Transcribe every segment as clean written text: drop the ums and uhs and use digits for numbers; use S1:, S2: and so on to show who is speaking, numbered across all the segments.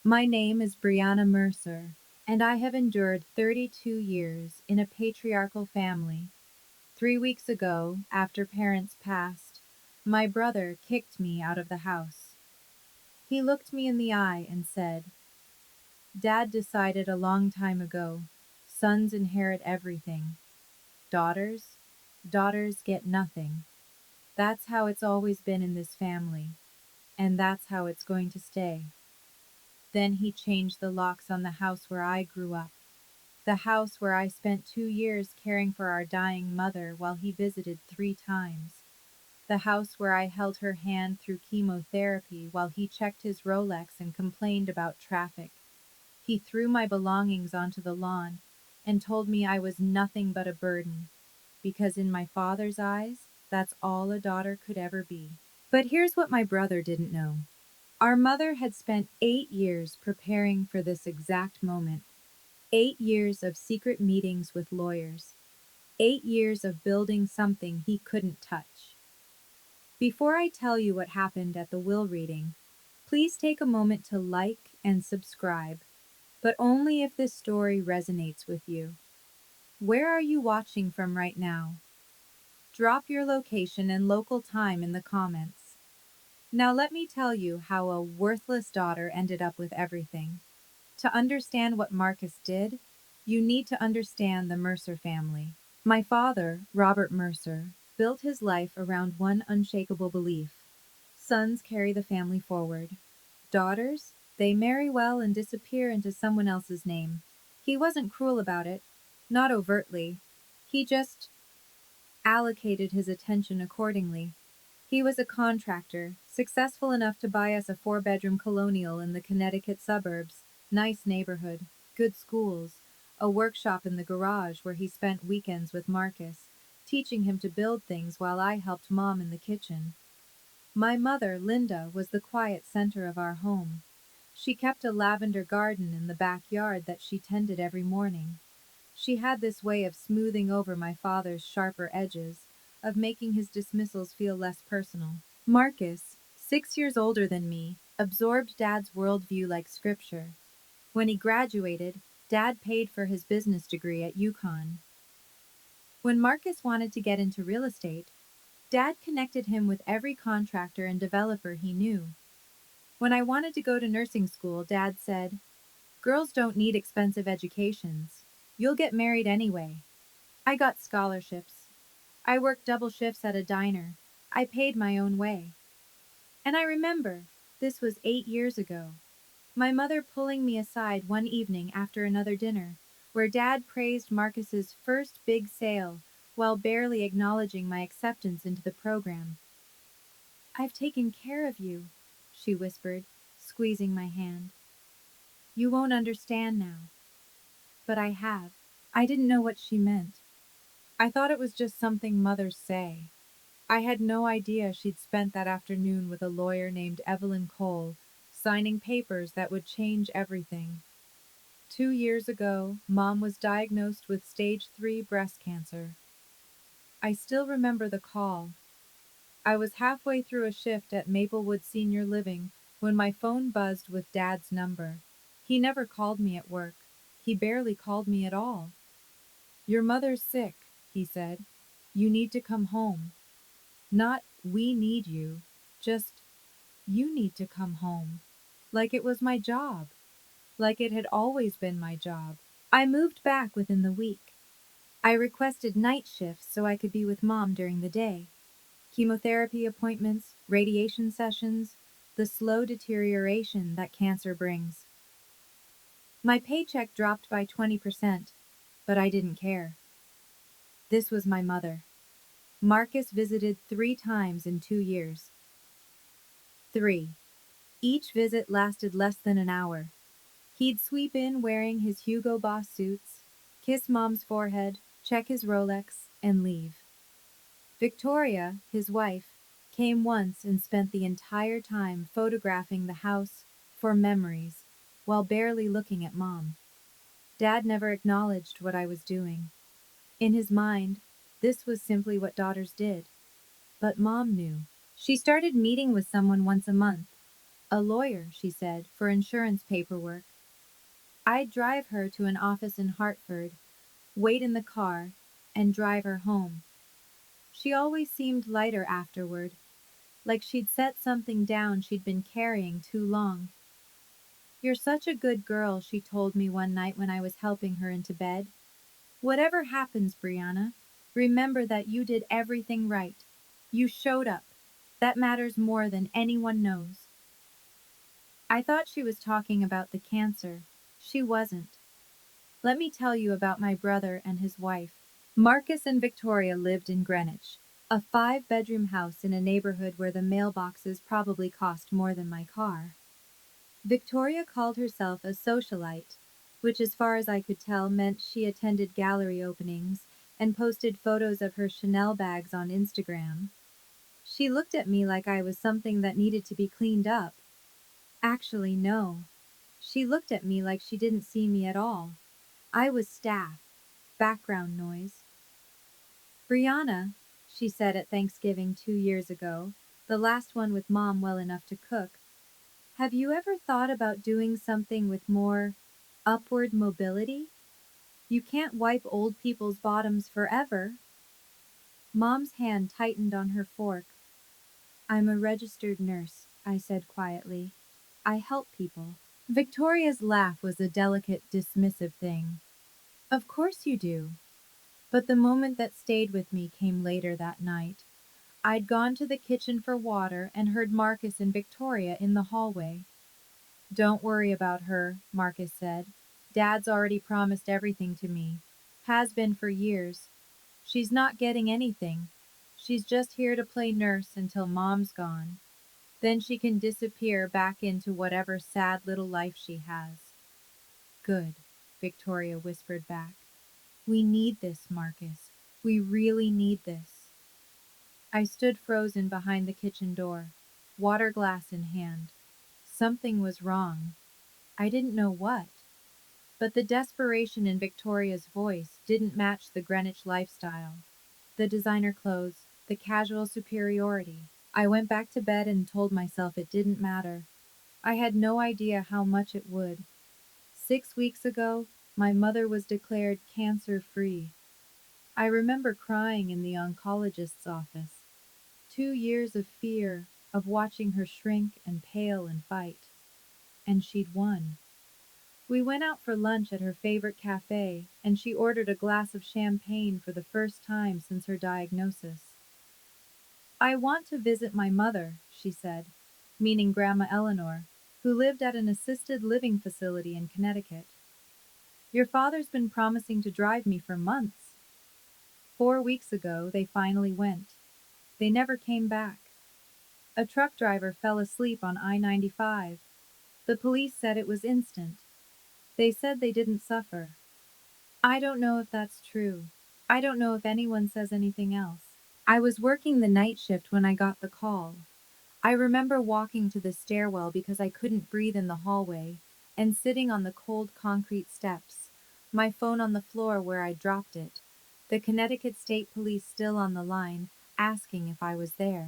S1: My name is Brianna Mercer, and I have endured 32 years in a patriarchal family. 3 weeks ago, after parents passed, my brother kicked me out of the house. He looked me in the eye and said, "Dad decided a long time ago, sons inherit everything. Daughters? Daughters get nothing. That's how it's always been in this family, and that's how it's going to stay." Then he changed the locks on the house where I grew up, the house where I spent 2 years caring for our dying mother while he visited 3 times, the house where I held her hand through chemotherapy while he checked his Rolex and complained about traffic. He threw my belongings onto the lawn and told me I was nothing but a burden, because in my father's eyes, that's all a daughter could ever be. But here's what my brother didn't know. Our mother had spent 8 years preparing for this exact moment. 8 years of secret meetings with lawyers. 8 years of building something he couldn't touch. Before I tell you what happened at the will reading, please take a moment to like and subscribe, but only if this story resonates with you. Where are you watching from right now? Drop your location and local time in the comments. Now let me tell you how a worthless daughter ended up with everything. To understand what Marcus did, you need to understand the Mercer family. My father, Robert Mercer, built his life around one unshakable belief: sons carry the family forward. Daughters, they marry well and disappear into someone else's name. He wasn't cruel about it, not overtly. He just allocated his attention accordingly. He was a contractor, successful enough to buy us a 4-bedroom colonial in the Connecticut suburbs, nice neighborhood, good schools, a workshop in the garage where he spent weekends with Marcus, teaching him to build things while I helped Mom in the kitchen. My mother, Linda, was the quiet center of our home. She kept a lavender garden in the backyard that she tended every morning. She had this way of smoothing over my father's sharper edges, of making his dismissals feel less personal. Marcus, 6 years older than me, absorbed Dad's worldview like scripture. When he graduated, Dad paid for his business degree at UConn. When Marcus wanted to get into real estate, Dad connected him with every contractor and developer he knew. When I wanted to go to nursing school, Dad said, "Girls don't need expensive educations. You'll get married anyway." I got scholarships. I worked double shifts at a diner. I paid my own way. And I remember, this was 8 years ago, my mother pulling me aside one evening after another dinner, where Dad praised Marcus's first big sale while barely acknowledging my acceptance into the program. "I've taken care of you," she whispered, squeezing my hand. "You won't understand now, but I have." I didn't know what she meant. I thought it was just something mothers say. I had no idea she'd spent that afternoon with a lawyer named Evelyn Cole, signing papers that would change everything. 2 years ago, Mom was diagnosed with stage 3 breast cancer. I still remember the call. I was halfway through a shift at Maplewood Senior Living when my phone buzzed with Dad's number. He never called me at work. He barely called me at all. "Your mother's sick," he said. "You need to come home." Not "we need you," just "you need to come home." Like it was my job. Like it had always been my job. I moved back within the week. I requested night shifts so I could be with Mom during the day. Chemotherapy appointments, radiation sessions, the slow deterioration that cancer brings. My paycheck dropped by 20%, but I didn't care. This was my mother. Marcus visited 3 times in 2 years. 3. Each visit lasted less than an hour. He'd sweep in wearing his Hugo Boss suits, kiss Mom's forehead, check his Rolex, and leave. Victoria, his wife, came once and spent the entire time photographing the house for memories, while barely looking at Mom. Dad never acknowledged what I was doing. In his mind, this was simply what daughters did. But Mom knew. She started meeting with someone once a month, A lawyer, she said, for insurance paperwork. I'd drive her to an office in Hartford, wait in the car, and drive her home. She always seemed lighter afterward, like she'd set something down she'd been carrying too long. You're such a good girl, she told me one night when I was helping her into bed. Whatever happens, Brianna, remember that you did everything right. You showed up. That matters more than anyone knows. I thought she was talking about the cancer. She wasn't. Let me tell you about my brother and his wife. Marcus and Victoria lived in Greenwich, a 5-bedroom house in a neighborhood where the mailboxes probably cost more than my car. Victoria called herself a socialite, which, as far as I could tell, meant she attended gallery openings and posted photos of her Chanel bags on Instagram. She looked at me like I was something that needed to be cleaned up. Actually, no. She looked at me like she didn't see me at all. I was staff, background noise. Brianna, she said at Thanksgiving 2 years ago, the last one with Mom well enough to cook, have you ever thought about doing something with more upward mobility? You can't wipe old people's bottoms forever. Mom's hand tightened on her fork. I'm a registered nurse, I said quietly. I help people. Victoria's laugh was a delicate, dismissive thing. Of course you do. But the moment that stayed with me came later that night. I'd gone to the kitchen for water and heard Marcus and Victoria in the hallway. Don't worry about her, Marcus said. Dad's already promised everything to me. Has been for years. She's not getting anything. She's just here to play nurse until Mom's gone. Then she can disappear back into whatever sad little life she has. Good, Victoria whispered back. We need this, Marcus. We really need this. I stood frozen behind the kitchen door, water glass in hand. Something was wrong. I didn't know what. But the desperation in Victoria's voice didn't match the Greenwich lifestyle. The designer clothes, the casual superiority. I went back to bed and told myself it didn't matter. I had no idea how much it would. 6 weeks ago, my mother was declared cancer-free. I remember crying in the oncologist's office. 2 years of fear, of watching her shrink and pale and fight. And she'd won. We went out for lunch at her favorite cafe, and she ordered a glass of champagne for the first time since her diagnosis. I want to visit my mother, she said, meaning Grandma Eleanor, who lived at an assisted living facility in Connecticut. Your father's been promising to drive me for months. 4 weeks ago, they finally went. They never came back. A truck driver fell asleep on I-95. The police said it was instant. They said they didn't suffer. I don't know if that's true. I don't know if anyone says anything else. I was working the night shift when I got the call. I remember walking to the stairwell because I couldn't breathe in the hallway, and sitting on the cold concrete steps, my phone on the floor where I dropped it, the Connecticut State Police still on the line, asking if I was there.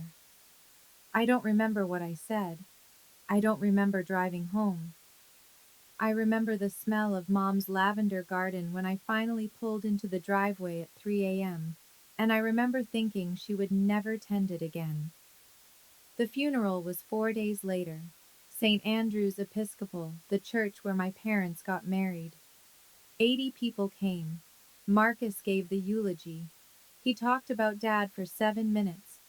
S1: I don't remember what I said. I don't remember driving home. I remember the smell of Mom's lavender garden when I finally pulled into the driveway at 3 a.m., and I remember thinking she would never tend it again. The funeral was 4 days later. St. Andrew's Episcopal, the church where my parents got married. 80 people came. Marcus gave the eulogy. He talked about Dad for 7 minutes.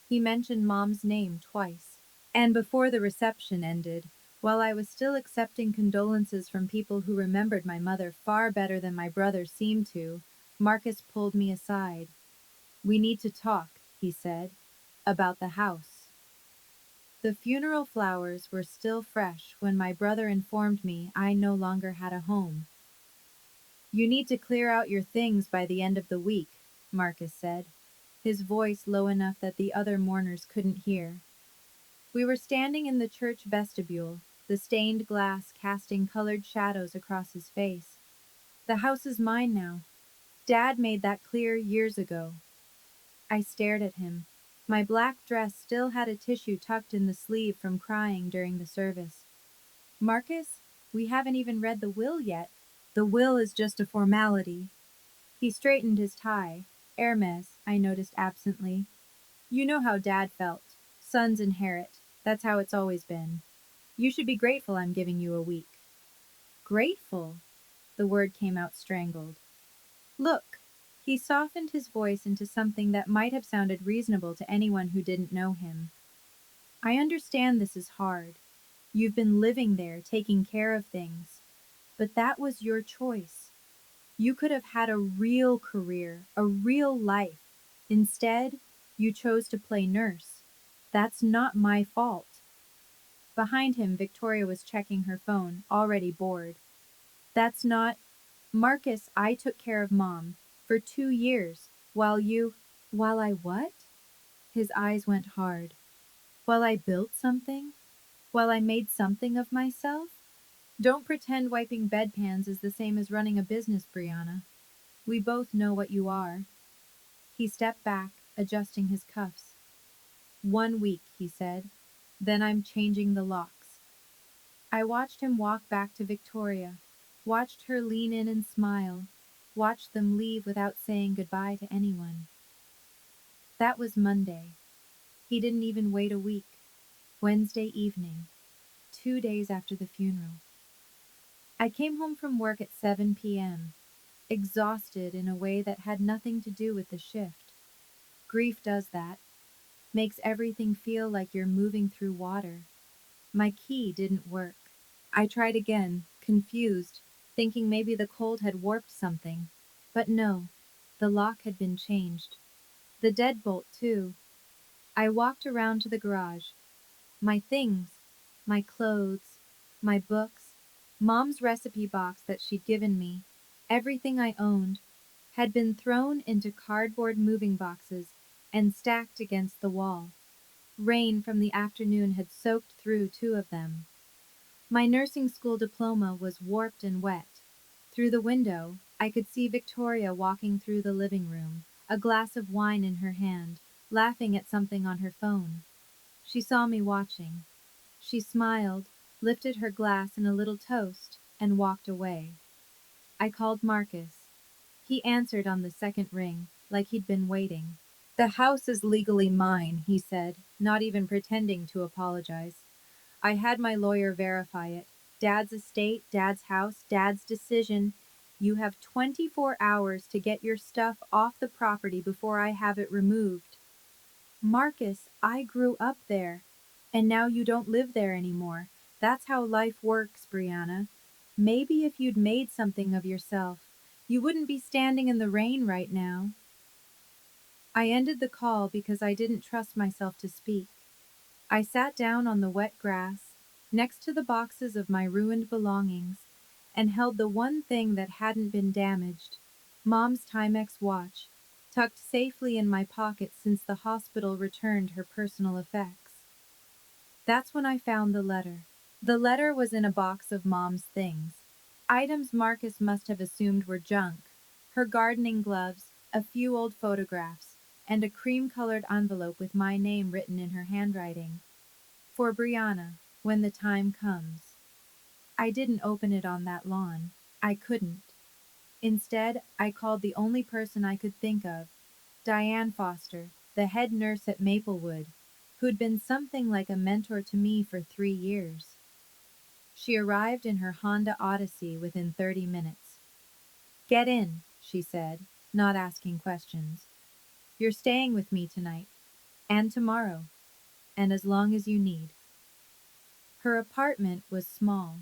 S1: He mentioned Mom's name twice. And before the reception ended, while I was still accepting condolences from people who remembered my mother far better than my brother seemed to, Marcus pulled me aside. We need to talk, he said, about the house. The funeral flowers were still fresh when my brother informed me I no longer had a home. You need to clear out your things by the end of the week, Marcus said, his voice low enough that the other mourners couldn't hear. We were standing in the church vestibule, the stained glass casting colored shadows across his face. The house is mine now. Dad made that clear years ago. I stared at him. My black dress still had a tissue tucked in the sleeve from crying during the service. Marcus, we haven't even read the will yet. The will is just a formality. He straightened his tie. Hermes, I noticed absently. You know how Dad felt. Sons inherit. That's how it's always been. You should be grateful I'm giving you a week. Grateful? The word came out strangled. Look. He softened his voice into something that might have sounded reasonable to anyone who didn't know him. I understand this is hard. You've been living there, taking care of things. But that was your choice. You could have had a real career, a real life. Instead, you chose to play nurse. That's not my fault. Behind him, Victoria was checking her phone, already bored. That's not. Marcus, I took care of Mom for 2 years while you. While I what? His eyes went hard. While I built something? While I made something of myself? Don't pretend wiping bedpans is the same as running a business, Brianna. We both know what you are. He stepped back, adjusting his cuffs. 1 week, he said. Then I'm changing the locks. I watched him walk back to Victoria, watched her lean in and smile, watched them leave without saying goodbye to anyone. That was Monday. He didn't even wait a week. Wednesday evening, 2 days after the funeral. I came home from work at 7 p.m., exhausted in a way that had nothing to do with the shift. Grief does that, makes everything feel like you're moving through water. My key didn't work. I tried again, confused, thinking maybe the cold had warped something. But no, the lock had been changed. The deadbolt, too. I walked around to the garage. My things, my clothes, my books, Mom's recipe box that she'd given me, everything I owned, had been thrown into cardboard moving boxes and stacked against the wall. Rain from the afternoon had soaked through 2 of them. My nursing school diploma was warped and wet. Through the window, I could see Victoria walking through the living room, a glass of wine in her hand, laughing at something on her phone. She saw me watching. She smiled, lifted her glass in a little toast, and walked away. I called Marcus. He answered on the second ring, like he'd been waiting. The house is legally mine, he said, not even pretending to apologize. I had my lawyer verify it. Dad's estate, Dad's house, Dad's decision. You have 24 hours to get your stuff off the property before I have it removed. Marcus, I grew up there. And now you don't live there anymore. That's how life works, Brianna. Maybe if you'd made something of yourself, you wouldn't be standing in the rain right now. I ended the call because I didn't trust myself to speak. I sat down on the wet grass, next to the boxes of my ruined belongings, and held the one thing that hadn't been damaged, Mom's Timex watch, tucked safely in my pocket since the hospital returned her personal effects. That's when I found the letter. The letter was in a box of Mom's things. Items Marcus must have assumed were junk. Her gardening gloves, a few old photographs, and a cream-colored envelope with my name written in her handwriting. For Brianna, when the time comes. I didn't open it on that lawn. I couldn't. Instead, I called the only person I could think of, Diane Foster, the head nurse at Maplewood, who'd been something like a mentor to me for 3 years. She arrived in her Honda Odyssey within 30 minutes. Get in, she said, not asking questions. You're staying with me tonight, and tomorrow, and as long as you need. Her apartment was small,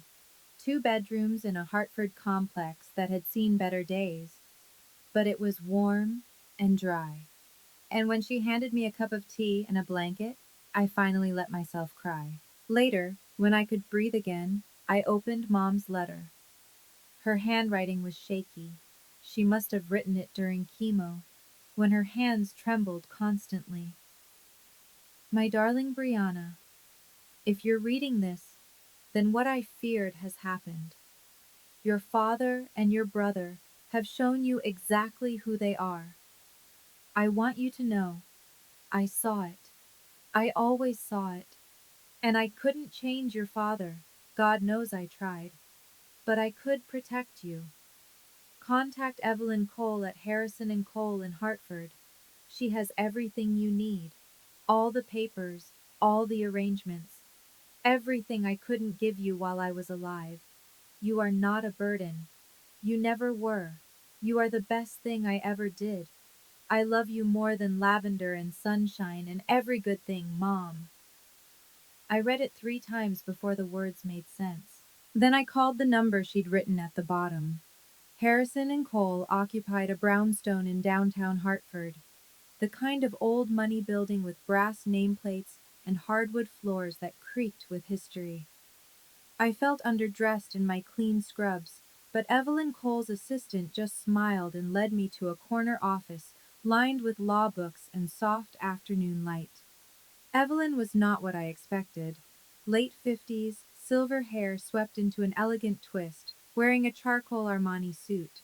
S1: 2 bedrooms in a Hartford complex that had seen better days, but it was warm and dry. And when she handed me a cup of tea and a blanket, I finally let myself cry. Later, when I could breathe again, I opened Mom's letter. Her handwriting was shaky. She must have written it during chemo, when her hands trembled constantly. My darling Brianna, if you're reading this, then what I feared has happened. Your father and your brother have shown you exactly who they are. I want you to know I saw it. I always saw it. And I couldn't change your father. God knows I tried. But I could protect you. Contact Evelyn Cole at Harrison and Cole in Hartford. She has everything you need. All the papers, all the arrangements, everything I couldn't give you while I was alive. You are not a burden. You never were. You are the best thing I ever did. I love you more than lavender and sunshine and every good thing, Mom. I read it 3 times before the words made sense. Then I called the number she'd written at the bottom. Harrison and Cole occupied a brownstone in downtown Hartford, the kind of old money building with brass nameplates and hardwood floors that creaked with history. I felt underdressed in my clean scrubs, but Evelyn Cole's assistant just smiled and led me to a corner office lined with law books and soft afternoon light. Evelyn was not what I expected. Late 50s, silver hair swept into an elegant twist, wearing a charcoal Armani suit.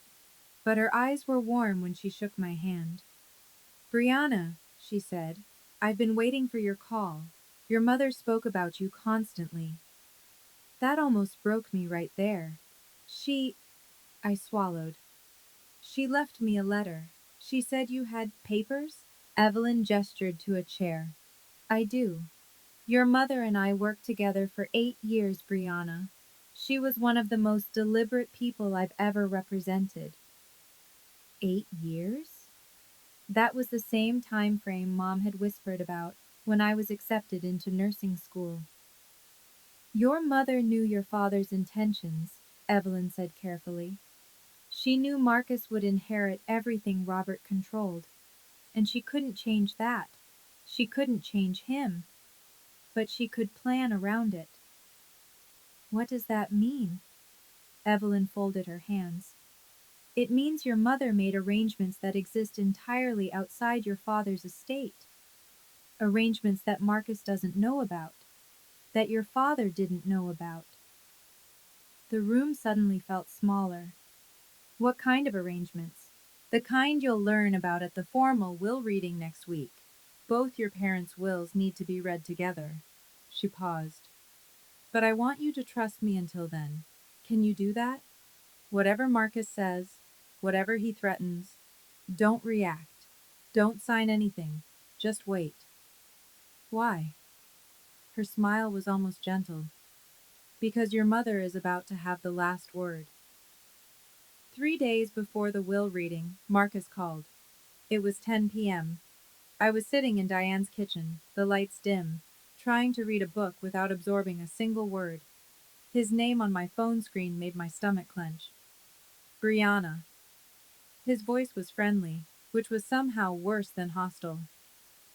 S1: But her eyes were warm when she shook my hand. Brianna, she said, I've been waiting for your call. Your mother spoke about you constantly. That almost broke me right there. I swallowed. She left me a letter. She said you had papers? Evelyn gestured to a chair. I do. Your mother and I worked together for 8 years, Brianna. She was one of the most deliberate people I've ever represented. 8 years? That was the same time frame Mom had whispered about when I was accepted into nursing school. Your mother knew your father's intentions, Evelyn said carefully. She knew Marcus would inherit everything Robert controlled, and she couldn't change that. She couldn't change him, but she could plan around it. What does that mean? Evelyn folded her hands. It means your mother made arrangements that exist entirely outside your father's estate. Arrangements that Marcus doesn't know about, that your father didn't know about. The room suddenly felt smaller. What kind of arrangements? The kind you'll learn about at the formal will reading next week. Both your parents' wills need to be read together. She paused. But I want you to trust me until then. Can you do that? Whatever Marcus says, whatever he threatens, don't react. Don't sign anything. Just wait. Why? Her smile was almost gentle. Because your mother is about to have the last word. 3 days before the will reading, Marcus called. It was 10 p.m. I was sitting in Diane's kitchen, the lights dim, trying to read a book without absorbing a single word. His name on my phone screen made my stomach clench. Brianna. His voice was friendly, which was somehow worse than hostile.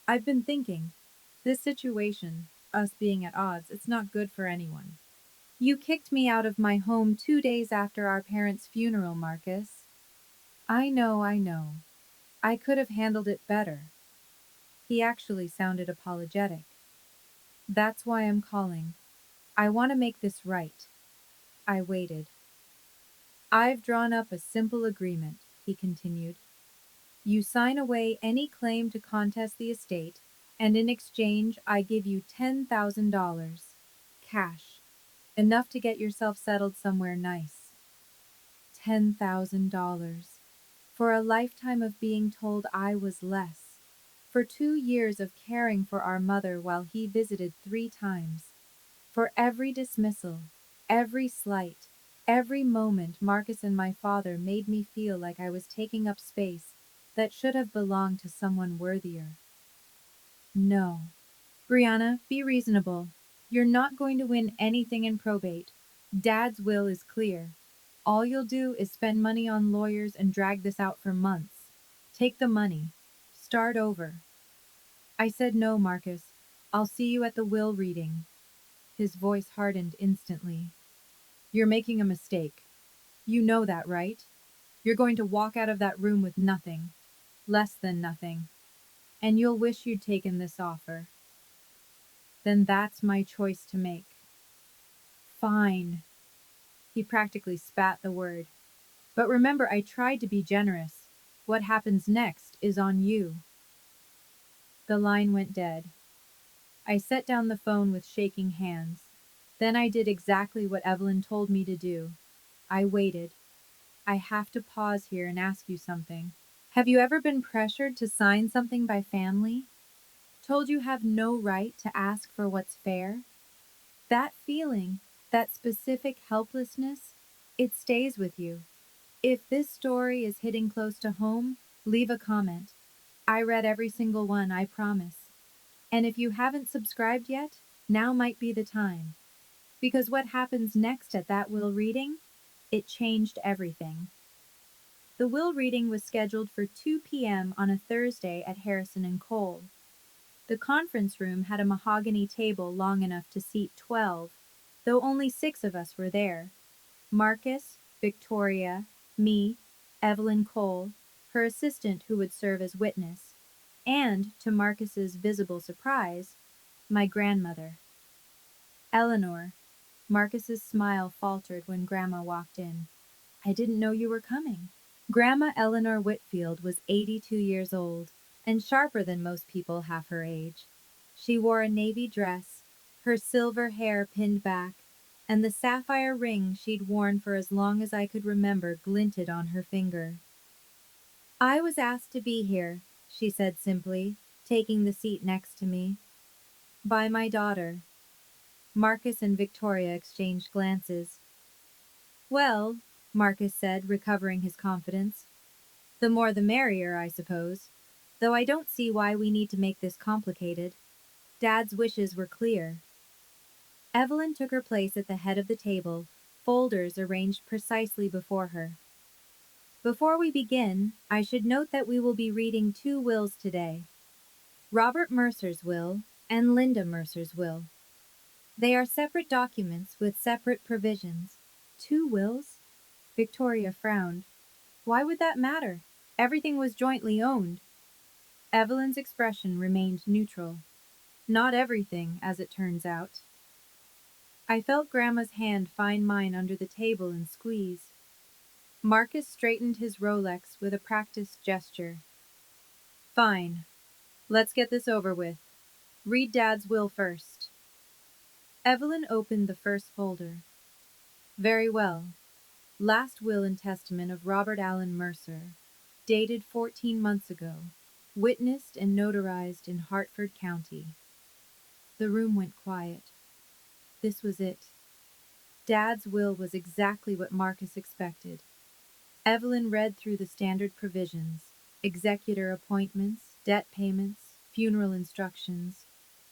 S1: I've been thinking, this situation, us being at odds, it's not good for anyone. You kicked me out of my home 2 days after our parents' funeral, Marcus. I know, I know. I could have handled it better. He actually sounded apologetic. That's why I'm calling. I want to make this right. I waited. I've drawn up a simple agreement, he continued. You sign away any claim to contest the estate, and in exchange I give you $10,000. Cash. Enough to get yourself settled somewhere nice. $10,000. For a lifetime of being told I was less. For 2 years of caring for our mother while he visited 3 times. For every dismissal, every slight, every moment Marcus and my father made me feel like I was taking up space that should have belonged to someone worthier. No. Brianna, be reasonable. You're not going to win anything in probate. Dad's will is clear. All you'll do is spend money on lawyers and drag this out for months. Take the money. Start over. I said no, Marcus. I'll see you at the will reading. His voice hardened instantly. You're making a mistake. You know that, right? You're going to walk out of that room with nothing. Less than nothing. And you'll wish you'd taken this offer. Then that's my choice to make. Fine. He practically spat the word. But remember, I tried to be generous. What happens next is on you. The line went dead. I set down the phone with shaking hands. Then I did exactly what Evelyn told me to do. I waited. I have to pause here and ask you something. Have you ever been pressured to sign something by family? Told you have no right to ask for what's fair? That feeling, that specific helplessness, it stays with you. If this story is hitting close to home, leave a comment. I read every single one, I promise. And if you haven't subscribed yet, now might be the time. Because what happens next at that will reading? It changed everything. The will reading was scheduled for 2 p.m. on a Thursday at Harrison and Cole. The conference room had a mahogany table long enough to seat 12, though only 6 of us were there. Marcus, Victoria, me, Evelyn Cole, her assistant who would serve as witness, and, to Marcus's visible surprise, my grandmother. Eleanor. Marcus's smile faltered when Grandma walked in. I didn't know you were coming. Grandma Eleanor Whitfield was 82 years old, and sharper than most people half her age. She wore a navy dress, her silver hair pinned back, and the sapphire ring she'd worn for as long as I could remember glinted on her finger. I was asked to be here, she said simply, taking the seat next to me. By my daughter. Marcus and Victoria exchanged glances. Well, Marcus said, recovering his confidence. The more the merrier, I suppose. Though I don't see why we need to make this complicated. Dad's wishes were clear. Evelyn took her place at the head of the table, folders arranged precisely before her. Before we begin, I should note that we will be reading 2 wills today. Robert Mercer's will and Linda Mercer's will. They are separate documents with separate provisions. 2 wills? Victoria frowned. Why would that matter? Everything was jointly owned. Evelyn's expression remained neutral. Not everything, as it turns out. I felt Grandma's hand find mine under the table and squeeze. Marcus straightened his Rolex with a practiced gesture. Fine. Let's get this over with. Read Dad's will first. Evelyn opened the first folder. Very well. Last will and testament of Robert Allen Mercer, dated 14 months ago, witnessed and notarized in Hartford County. The room went quiet. This was it. Dad's will was exactly what Marcus expected. Evelyn read through the standard provisions, executor appointments, debt payments, funeral instructions,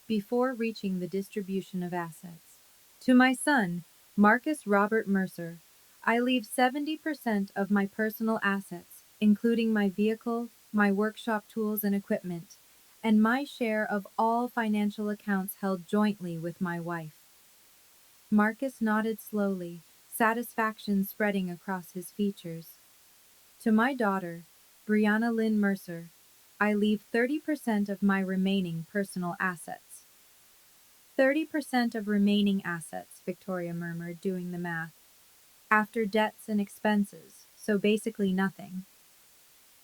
S1: before reaching the distribution of assets. To my son, Marcus Robert Mercer, I leave 70% of my personal assets, including my vehicle, my workshop tools and equipment, and my share of all financial accounts held jointly with my wife. Marcus nodded slowly, satisfaction spreading across his features. To my daughter, Brianna Lynn Mercer, I leave 30% of my remaining personal assets. 30% of remaining assets, Victoria murmured, doing the math. After debts and expenses, so basically nothing.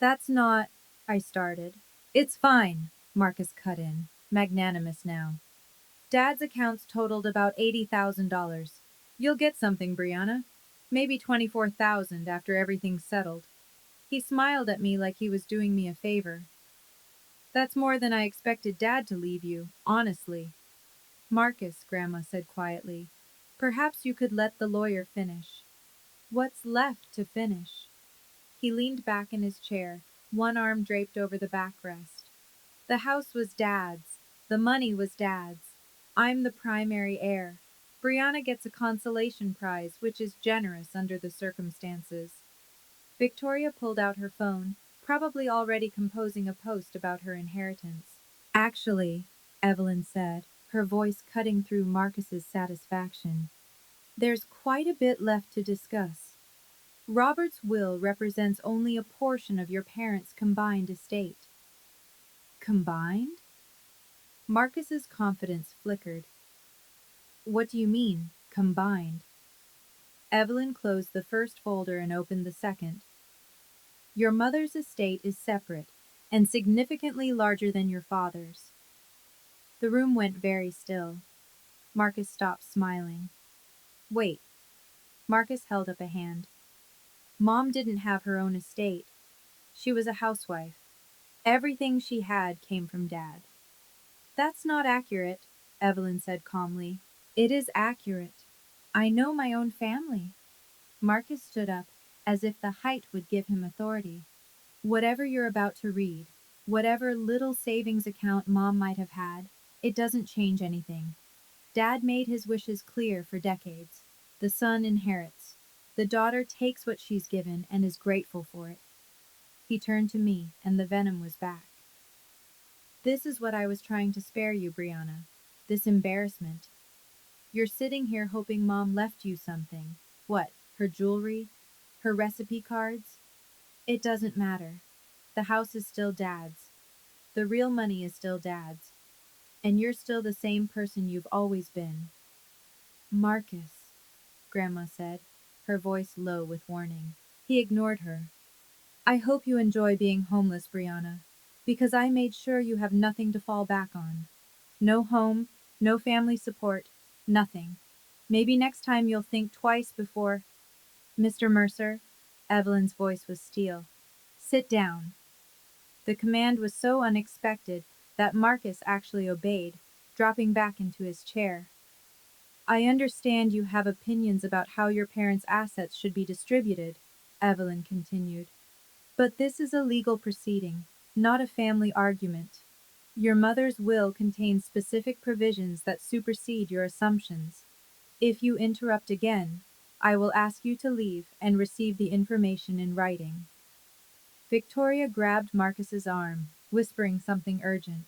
S1: That's not, I started. It's fine, Marcus cut in, magnanimous now. Dad's accounts totaled about $80,000. You'll get something, Brianna. Maybe 24,000 after everything's settled. He smiled at me like he was doing me a favor. That's more than I expected Dad to leave you, honestly. Marcus, Grandma said quietly, perhaps you could let the lawyer finish. What's left to finish? He leaned back in his chair, one arm draped over the backrest. The house was Dad's. The money was Dad's. I'm the primary heir. Brianna gets a consolation prize, which is generous under the circumstances. Victoria pulled out her phone, probably already composing a post about her inheritance. Actually, Evelyn said, her voice cutting through Marcus's satisfaction, there's quite a bit left to discuss. Robert's will represents only a portion of your parents' combined estate. Combined? Marcus's confidence flickered. What do you mean, combined? Evelyn closed the first folder and opened the second. Your mother's estate is separate, and significantly larger than your father's. The room went very still. Marcus stopped smiling. Wait. Marcus held up a hand. Mom didn't have her own estate. She was a housewife. Everything she had came from Dad. That's not accurate, Evelyn said calmly. It is accurate. I know my own family. Marcus stood up, as if the height would give him authority. Whatever you're about to read, whatever little savings account Mom might have had, it doesn't change anything. Dad made his wishes clear for decades. The son inherits. The daughter takes what she's given and is grateful for it. He turned to me, and the venom was back. This is what I was trying to spare you, Brianna. This embarrassment. You're sitting here hoping Mom left you something. What, her jewelry? Her recipe cards? It doesn't matter. The house is still Dad's. The real money is still Dad's. And you're still the same person you've always been. Marcus, Grandma said, her voice low with warning. He ignored her. I hope you enjoy being homeless, Brianna, because I made sure you have nothing to fall back on. No home, no family support, nothing. Maybe next time you'll think twice before. Mr. Mercer, Evelyn's voice was steel. Sit down. The command was so unexpected that Marcus actually obeyed, dropping back into his chair. I understand you have opinions about how your parents' assets should be distributed, Evelyn continued. But this is a legal proceeding, not a family argument. Your mother's will contains specific provisions that supersede your assumptions. If you interrupt again, I will ask you to leave and receive the information in writing. Victoria grabbed Marcus's arm, whispering something urgent.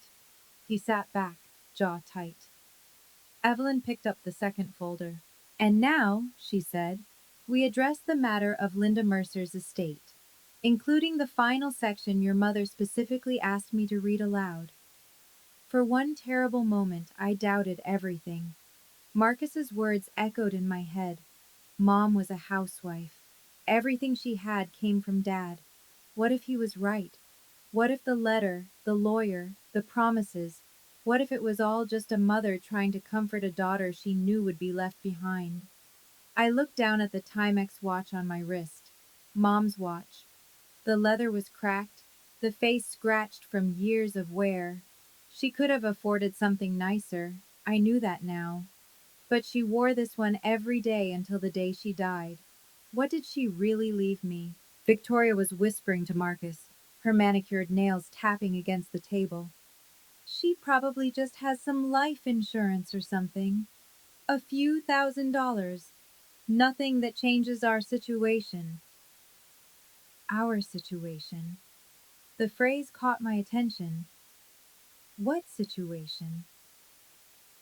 S1: He sat back, jaw tight. Evelyn picked up the second folder. And now, she said, we address the matter of Linda Mercer's estate, including the final section your mother specifically asked me to read aloud. For one terrible moment, I doubted everything. Marcus's words echoed in my head. Mom was a housewife. Everything she had came from Dad. What if he was right? What if the letter, the lawyer, the promises, what if it was all just a mother trying to comfort a daughter she knew would be left behind? I looked down at the Timex watch on my wrist. Mom's watch. The leather was cracked, the face scratched from years of wear. She could have afforded something nicer. I knew that now. But she wore this one every day until the day she died. What did she really leave me? Victoria was whispering to Marcus, her manicured nails tapping against the table. She probably just has some life insurance or something. A few $1,000s. Nothing that changes our situation. Our situation. The phrase caught my attention. What situation?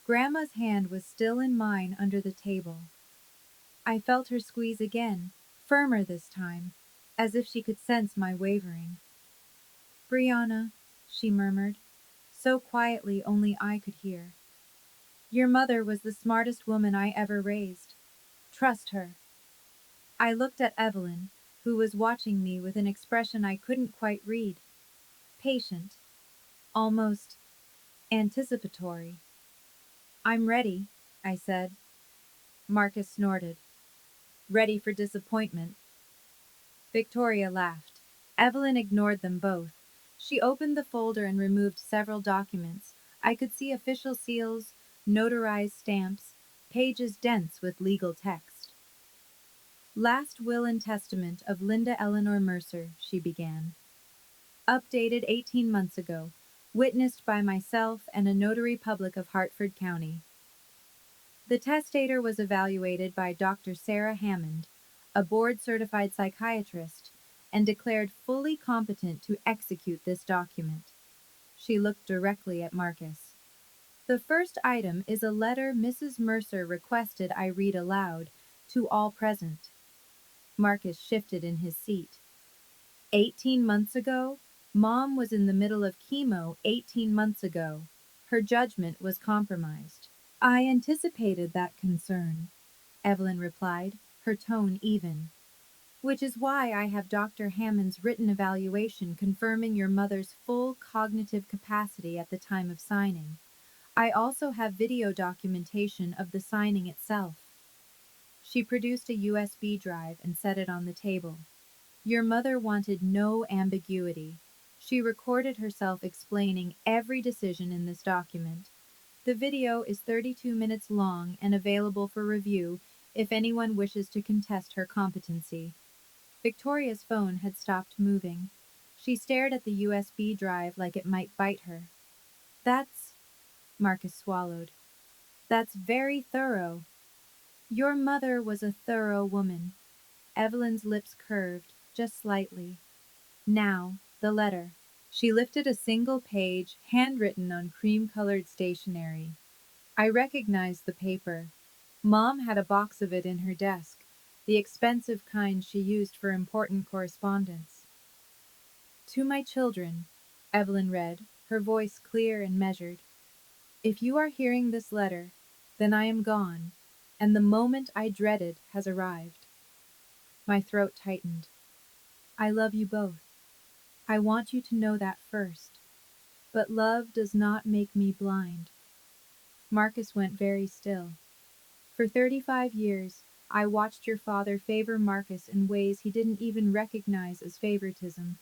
S1: Grandma's hand was still in mine under the table. I felt her squeeze again, firmer this time, as if she could sense my wavering. Brianna, she murmured, so quietly only I could hear. Your mother was the smartest woman I ever raised. Trust her. I looked at Evelyn, who was watching me with an expression I couldn't quite read. Patient. Almost anticipatory. I'm ready, I said. Marcus snorted. Ready for disappointment. Victoria laughed. Evelyn ignored them both. She opened the folder and removed several documents. I could see official seals, notarized stamps, pages dense with legal text. Last will and testament of Linda Eleanor Mercer, she began. Updated 18 months ago. Witnessed by myself and a notary public of Hartford County. The testator was evaluated by Dr. Sarah Hammond, a board-certified psychiatrist, and declared fully competent to execute this document. She looked directly at Marcus. The first item is a letter Mrs. Mercer requested I read aloud to all present. Marcus shifted in his seat. 18 months ago? Mom was in the middle of chemo 18 months ago. Her judgment was compromised. I anticipated that concern, Evelyn replied, her tone even. which is why I have Dr. Hammond's written evaluation confirming your mother's full cognitive capacity at the time of signing. I also have video documentation of the signing itself. She produced a USB drive and set it on the table. Your mother wanted no ambiguity. She recorded herself explaining every decision in this document. The video is 32 minutes long and available for review if anyone wishes to contest her competency. Victoria's phone had stopped moving. She stared at the USB drive like it might bite her. That's, Marcus swallowed. That's very thorough. Your mother was a thorough woman. Evelyn's lips curved, just slightly. Now, the letter. She lifted a single page, handwritten on cream-colored stationery. I recognized the paper. Mom had a box of it in her desk, the expensive kind she used for important correspondence. To my children, Evelyn read, her voice clear and measured. If you are hearing this letter, then I am gone, and the moment I dreaded has arrived. My throat tightened. I love you both. I want you to know that first. But love does not make me blind. Marcus went very still. For 35 years, I watched your father favor Marcus in ways he didn't even recognize as favoritism.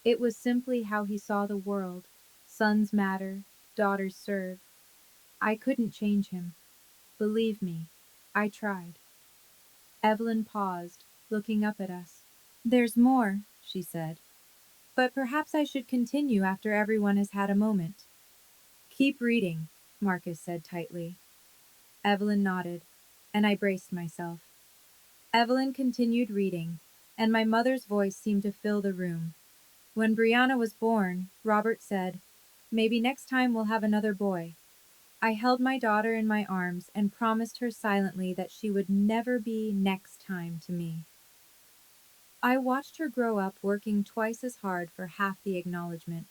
S1: It was simply how he saw the world. Sons matter, daughters serve. I couldn't change him. Believe me, I tried. Evelyn paused, looking up at us. There's more, she said. But perhaps I should continue after everyone has had a moment. Keep reading, Marcus said tightly. Evelyn nodded, and I braced myself. Evelyn continued reading, and my mother's voice seemed to fill the room. When Brianna was born, Robert said, "Maybe next time we'll have another boy." I held my daughter in my arms and promised her silently that she would never be next time to me. I watched her grow up working twice as hard for half the acknowledgement.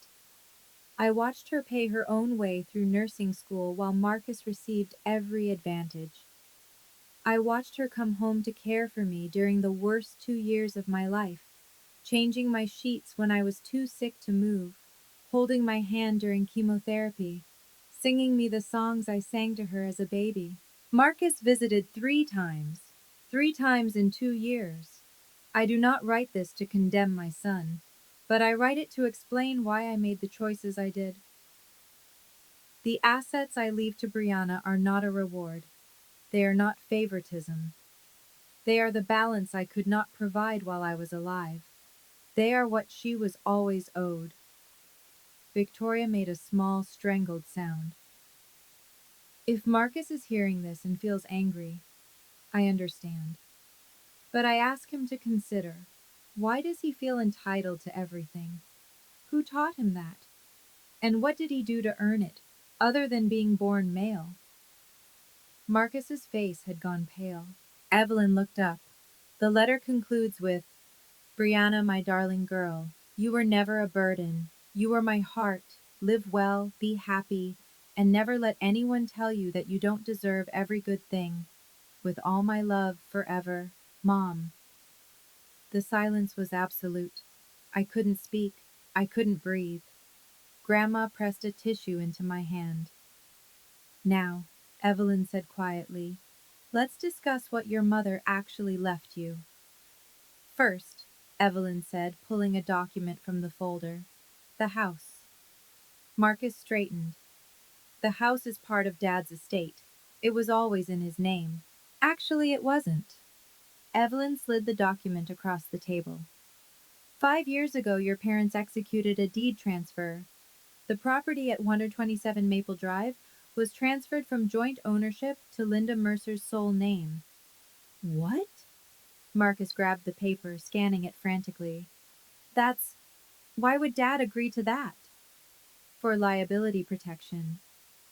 S1: I watched her pay her own way through nursing school while Marcus received every advantage. I watched her come home to care for me during the worst 2 years of my life, changing my sheets when I was too sick to move, holding my hand during chemotherapy, singing me the songs I sang to her as a baby. Marcus visited 3 times in 2 years. I do not write this to condemn my son, but I write it to explain why I made the choices I did. The assets I leave to Brianna are not a reward. They are not favoritism. They are the balance I could not provide while I was alive. They are what she was always owed. Victoria made a small, strangled sound. If Marcus is hearing this and feels angry, I understand. But I ask him to consider, why does he feel entitled to everything? Who taught him that? And what did he do to earn it, other than being born male? Marcus's face had gone pale. Evelyn looked up. The letter concludes with, "Brianna, my darling girl, you were never a burden. You were my heart. Live well, be happy, and never let anyone tell you that you don't deserve every good thing. With all my love, forever, Mom." The silence was absolute. I couldn't speak. I couldn't breathe. Grandma pressed a tissue into my hand. "Now," Evelyn said quietly, "let's discuss what your mother actually left you." "First," Evelyn said, pulling a document from the folder, "the house." Marcus straightened. "The house is part of Dad's estate. It was always in his name." "Actually, it wasn't." Evelyn slid the document across the table. 5 years ago, your parents executed a deed transfer. The property at 127 Maple Drive was transferred from joint ownership to Linda Mercer's sole name." "What?" Marcus grabbed the paper, scanning it frantically. "That's... Why would Dad agree to that?" "For liability protection.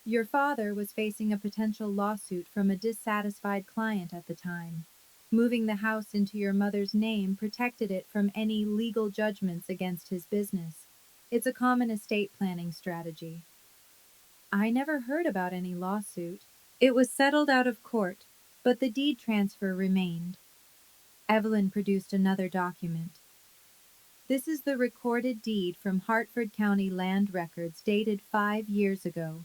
S1: Your father was facing a potential lawsuit from a dissatisfied client at the time. Moving the house into your mother's name protected it from any legal judgments against his business. It's a common estate planning strategy." "I never heard about any lawsuit. It was settled out of court, but the deed transfer remained." Evelyn produced another document. This is the recorded deed from Hartford County Land Records dated 5 years ago.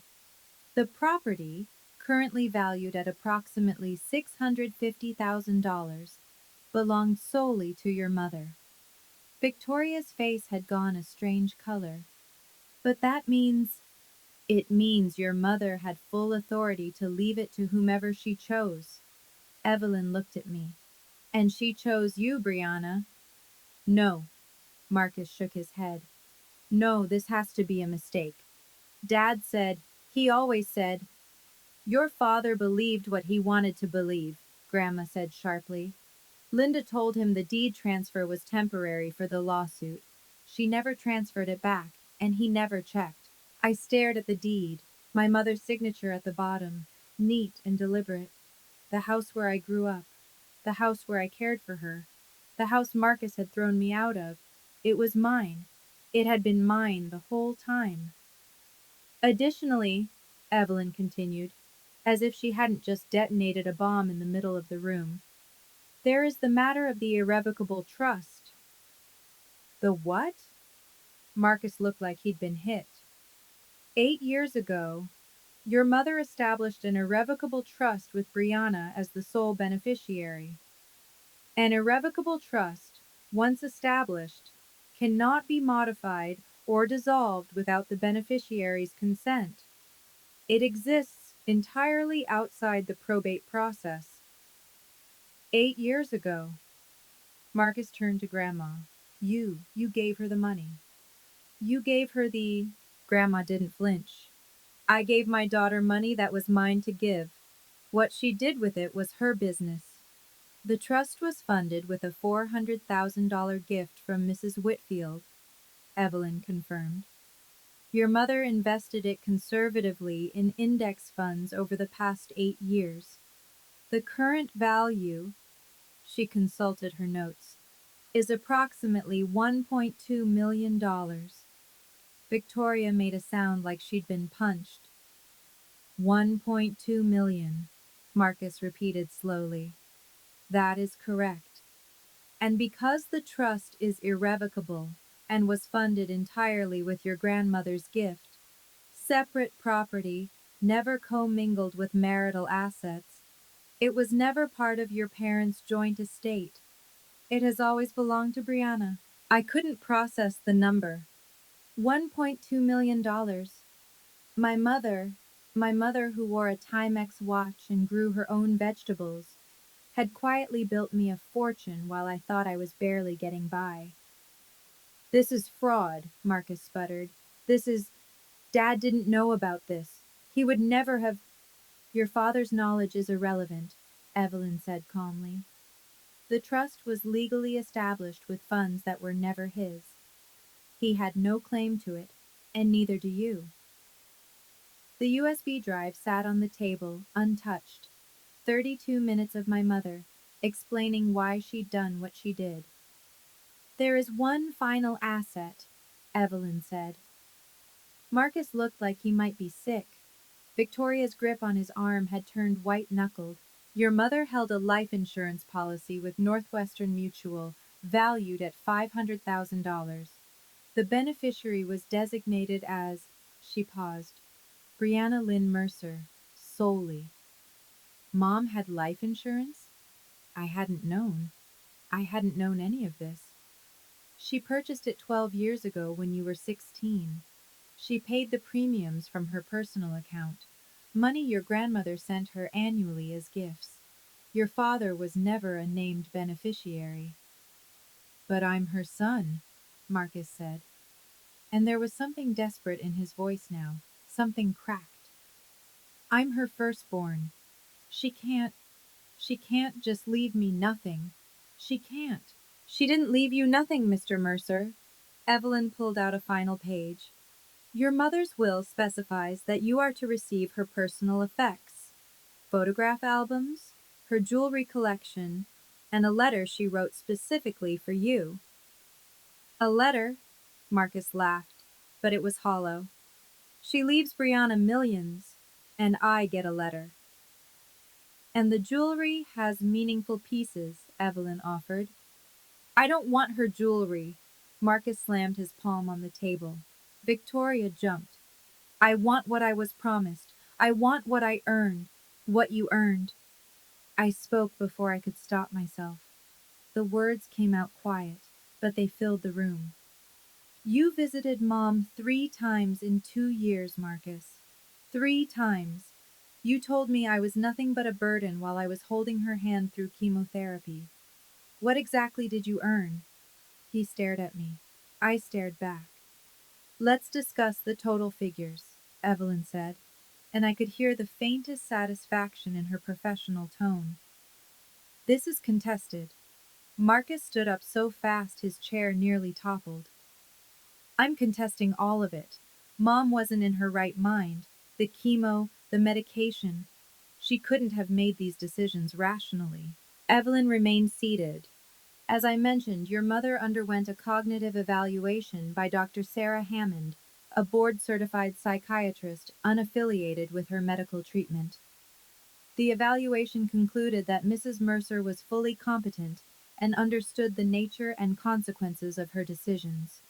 S1: The property, currently valued at approximately $650,000, belonged solely to your mother. Victoria's face had gone a strange color. But that means, it means your mother had full authority to leave it to whomever she chose. Evelyn looked at me. And she chose you, Brianna. No. Marcus shook his head. No, this has to be a mistake. Dad said, he always said, your father believed what he wanted to believe, Grandma said sharply. Linda told him the deed transfer was temporary for the lawsuit. She never transferred it back, and he never checked. I stared at the deed, my mother's signature at the bottom, neat and deliberate. The house where I grew up, the house where I cared for her, the house Marcus had thrown me out of. It was mine. It had been mine the whole time. Additionally, Evelyn continued, as if she hadn't just detonated a bomb in the middle of the room, there is the matter of the irrevocable trust. The what? Marcus looked like he'd been hit. 8 years ago, your mother established an irrevocable trust with Brianna as the sole beneficiary. An irrevocable trust, once established, cannot be modified or dissolved without the beneficiary's consent. It exists entirely outside the probate process. 8 years ago, Marcus turned to Grandma. You gave her the money. You gave her the... Grandma didn't flinch. I gave my daughter money that was mine to give. What she did with it was her business. The trust was funded with a $400,000 gift from Mrs. Whitfield, Evelyn confirmed. Your mother invested it conservatively in index funds over the past 8 years. The current value, she consulted her notes, is approximately $1.2 million. Victoria made a sound like she'd been punched. 1.2 million, Marcus repeated slowly. That is correct. And because the trust is irrevocable and was funded entirely with your grandmother's gift, separate property, never commingled with marital assets, it was never part of your parents' joint estate. It has always belonged to Brianna. I couldn't process the number. $1.2 million. My mother, my mother who wore a Timex watch and grew her own vegetables, had quietly built me a fortune while I thought I was barely getting by. This is fraud, Marcus sputtered. This is... Dad didn't know about this. He would never have... Your father's knowledge is irrelevant, Evelyn said calmly. The trust was legally established with funds that were never his. He had no claim to it, and neither do you. The USB drive sat on the table, untouched. 32 minutes of my mother, explaining why she'd done what she did. There is one final asset, Evelyn said. Marcus looked like he might be sick. Victoria's grip on his arm had turned white-knuckled. Your mother held a life insurance policy with Northwestern Mutual, valued at $500,000. The beneficiary was designated as, she paused, Brianna Lynn Mercer, solely. Mom had life insurance? I hadn't known. I hadn't known any of this. She purchased it 12 years ago when you were 16. She paid the premiums from her personal account, money your grandmother sent her annually as gifts. Your father was never a named beneficiary. But I'm her son, Marcus said. And there was something desperate in his voice now, something cracked. I'm her firstborn. She can't just leave me nothing. She can't. She didn't leave you nothing, Mr. Mercer. Evelyn pulled out a final page. Your mother's will specifies that you are to receive her personal effects, photograph albums, her jewelry collection, and a letter she wrote specifically for you. A letter? Marcus laughed, but it was hollow. She leaves Brianna millions, and I get a letter. And the jewelry has meaningful pieces, Evelyn offered. I don't want her jewelry. Marcus slammed his palm on the table. Victoria jumped. I want what I was promised. I want what I earned. What you earned. I spoke before I could stop myself. The words came out quiet, but they filled the room. You visited Mom 3 times in 2 years, Marcus. 3 times. You told me I was nothing but a burden while I was holding her hand through chemotherapy. What exactly did you earn? He stared at me. I stared back. Let's discuss the total figures, Evelyn said, and I could hear the faintest satisfaction in her professional tone. This is contested. Marcus stood up so fast his chair nearly toppled. I'm contesting all of it. Mom wasn't in her right mind. The chemo, the medication. She couldn't have made these decisions rationally. Evelyn remained seated. As I mentioned, your mother underwent a cognitive evaluation by Dr. Sarah Hammond, a board-certified psychiatrist unaffiliated with her medical treatment. The evaluation concluded that Mrs. Mercer was fully competent and understood the nature and consequences of her decisions.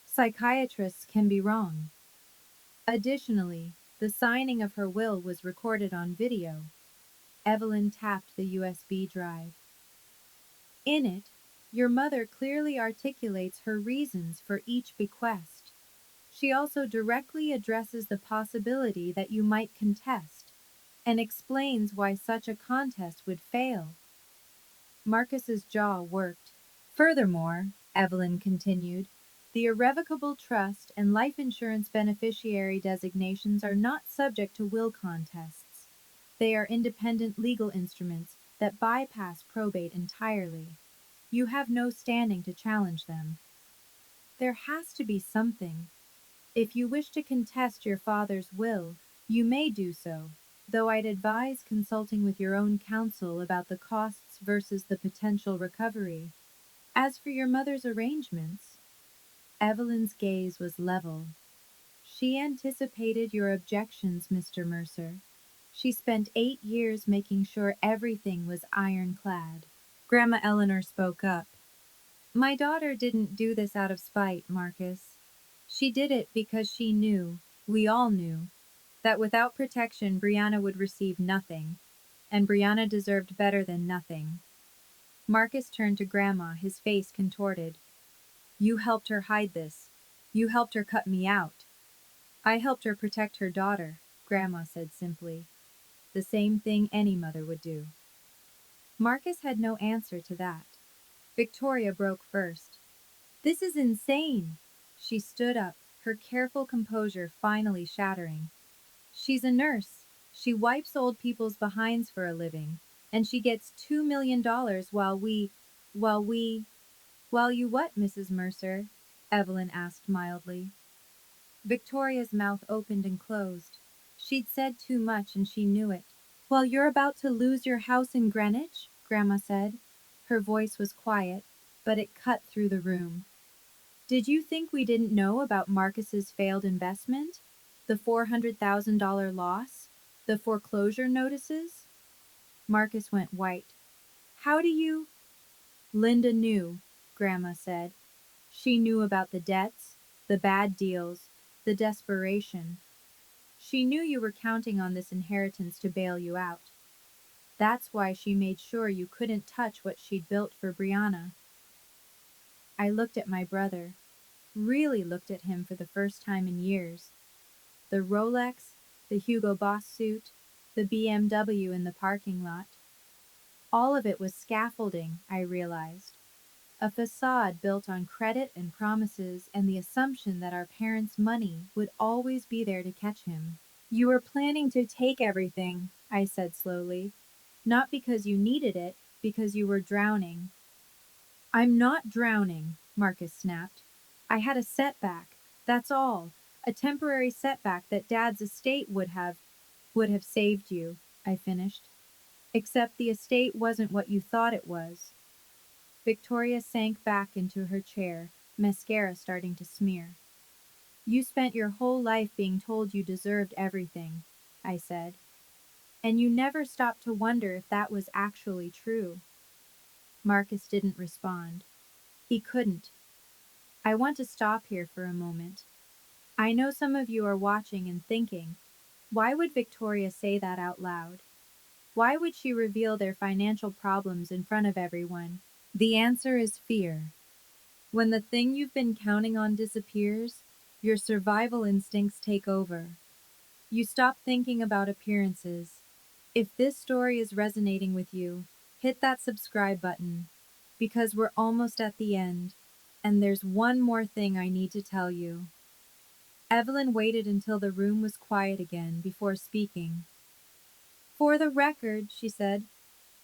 S1: Psychiatrists can be wrong. Additionally, the signing of her will was recorded on video. Evelyn tapped the USB drive. In it, your mother clearly articulates her reasons for each bequest. She also directly addresses the possibility that you might contest and explains why such a contest would fail. Marcus's jaw worked. Furthermore, Evelyn continued, the irrevocable trust and life insurance beneficiary designations are not subject to will contests. They are independent legal instruments that bypass probate entirely. You have no standing to challenge them. There has to be something. If you wish to contest your father's will, you may do so, though I'd advise consulting with your own counsel about the costs versus the potential recovery. As for your mother's arrangements, Evelyn's gaze was level. She anticipated your objections, Mr. Mercer. She spent 8 years making sure everything was ironclad. Grandma Eleanor spoke up. My daughter didn't do this out of spite, Marcus. She did it because she knew, we all knew, that without protection Brianna would receive nothing, and Brianna deserved better than nothing. Marcus turned to Grandma, his face contorted. You helped her hide this. You helped her cut me out. I helped her protect her daughter, Grandma said simply. The same thing any mother would do. Marcus had no answer to that. Victoria broke first. This is insane. She stood up, her careful composure finally shattering. She's a nurse. She wipes old people's behinds for a living, and she gets $2 million while you what, Mrs. Mercer? Evelyn asked mildly. Victoria's mouth opened and closed. She'd said too much and she knew it. While you're about to lose your house in Greenwich? Grandma said. Her voice was quiet, but it cut through the room. Did you think we didn't know about Marcus's failed investment? The $400,000 loss? The foreclosure notices? Marcus went white. How do you? Linda knew, Grandma said. She knew about the debts, the bad deals, the desperation. She knew you were counting on this inheritance to bail you out. That's why she made sure you couldn't touch what she'd built for Brianna. I looked at my brother, really looked at him for the first time in years. The Rolex, the Hugo Boss suit, the BMW in the parking lot. All of it was scaffolding, I realized. A facade built on credit and promises and the assumption that our parents' money would always be there to catch him. You were planning to take everything, I said slowly. Not because you needed it, because you were drowning. I'm not drowning, Marcus snapped. I had a setback, that's all. A temporary setback that Dad's estate would have saved you, I finished. Except the estate wasn't what you thought it was. Victoria sank back into her chair, mascara starting to smear. You spent your whole life being told you deserved everything, I said. And you never stopped to wonder if that was actually true. Marcus didn't respond. He couldn't. I want to stop here for a moment. I know some of you are watching and thinking, why would Victoria say that out loud? Why would she reveal their financial problems in front of everyone? The answer is fear. When the thing you've been counting on disappears, your survival instincts take over. You stop thinking about appearances. If this story is resonating with you, hit that subscribe button, because we're almost at the end, and there's one more thing I need to tell you. Evelyn waited until the room was quiet again before speaking. For the record, she said,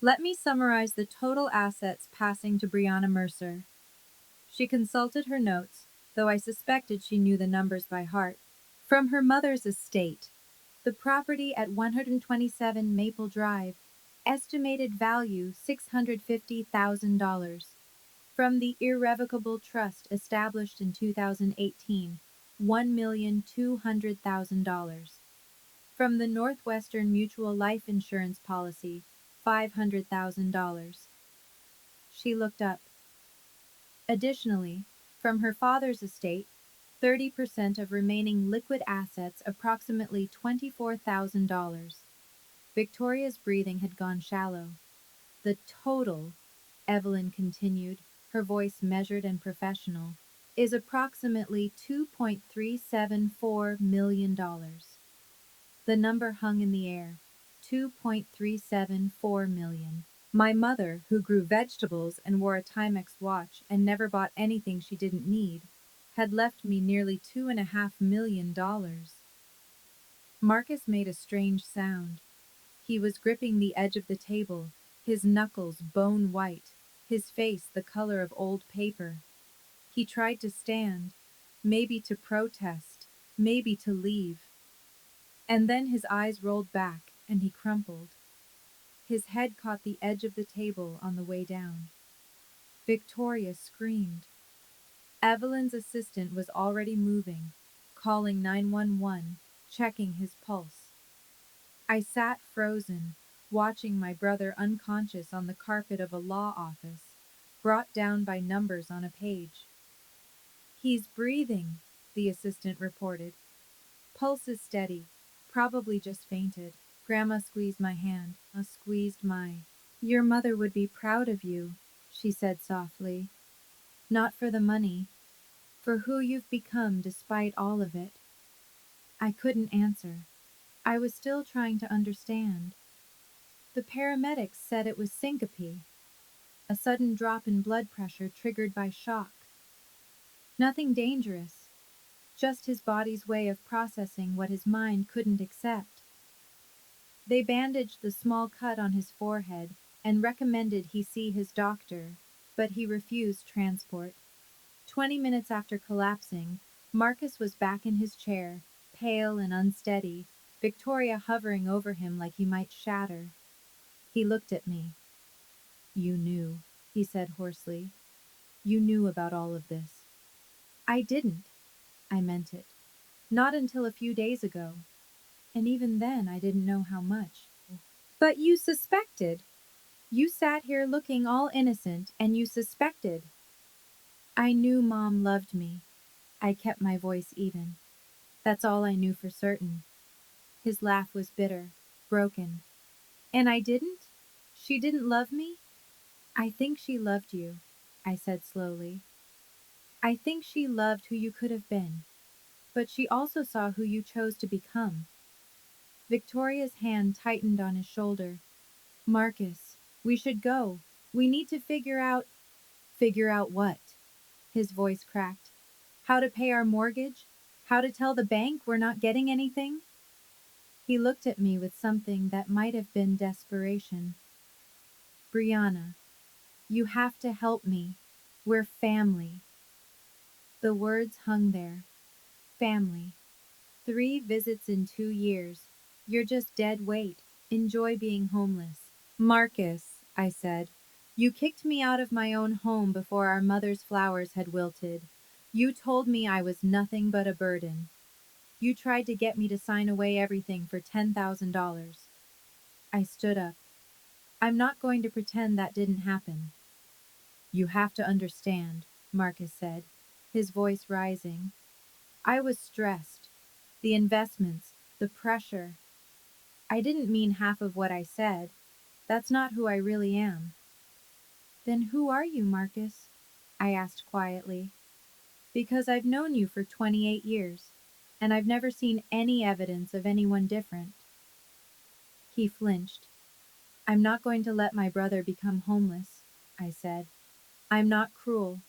S1: let me summarize the total assets passing to Brianna Mercer. She consulted her notes, though I suspected she knew the numbers by heart. From her mother's estate, the property at 127 Maple Drive, estimated value $650,000. From the irrevocable trust established in 2018, $1,200,000. From the Northwestern Mutual Life Insurance Policy, $500,000. She looked up. Additionally, from her father's estate, 30% of remaining liquid assets, approximately $24,000. Victoria's breathing had gone shallow. The total, Evelyn continued, her voice measured and professional, is approximately $2.374 million. The number hung in the air. 2.374 million. My mother, who grew vegetables and wore a Timex watch and never bought anything she didn't need, had left me nearly $2.5 million. Marcus made a strange sound. He was gripping the edge of the table, his knuckles bone white, his face the color of old paper. He tried to stand, maybe to protest, maybe to leave. And then his eyes rolled back and he crumpled. His head caught the edge of the table on the way down. Victoria screamed. Evelyn's assistant was already moving, calling 911, checking his pulse. I sat frozen, watching my brother unconscious on the carpet of a law office, brought down by numbers on a page. He's breathing, the assistant reported. Pulse is steady, probably just fainted. Grandma squeezed my hand, squeezed my. Your mother would be proud of you, she said softly. Not for the money, for who you've become despite all of it. I couldn't answer. I was still trying to understand. The paramedics said it was syncope, a sudden drop in blood pressure triggered by shock. Nothing dangerous, just his body's way of processing what his mind couldn't accept. They bandaged the small cut on his forehead and recommended he see his doctor, but he refused transport. 20 minutes after collapsing, Marcus was back in his chair, pale and unsteady, Victoria hovering over him like he might shatter. He looked at me. You knew, he said hoarsely. You knew about all of this. I didn't. I meant it. Not until a few days ago. And even then I didn't know how much. But you suspected. You sat here looking all innocent, and you suspected. I knew Mom loved me. I kept my voice even. That's all I knew for certain. His laugh was bitter, broken. And I didn't? She didn't love me? I think she loved you, I said slowly. I think she loved who you could have been. But she also saw who you chose to become. Victoria's hand tightened on his shoulder. Marcus, we should go. We need to figure out. Figure out what? His voice cracked. How to pay our mortgage? How to tell the bank we're not getting anything? He looked at me with something that might have been desperation. Brianna, you have to help me. We're family. The words hung there. Family. 3 visits in 2 years. You're just dead weight. Enjoy being homeless. Marcus, I said, you kicked me out of my own home before our mother's flowers had wilted. You told me I was nothing but a burden. You tried to get me to sign away everything for $10,000. I stood up. I'm not going to pretend that didn't happen. You have to understand, Marcus said, his voice rising. I was stressed. The investments, the pressure. I didn't mean half of what I said. That's not who I really am. Then who are you, Marcus? I asked quietly. Because I've known you for 28 years, and I've never seen any evidence of anyone different. He flinched. I'm not going to let my brother become homeless, I said. I'm not cruel,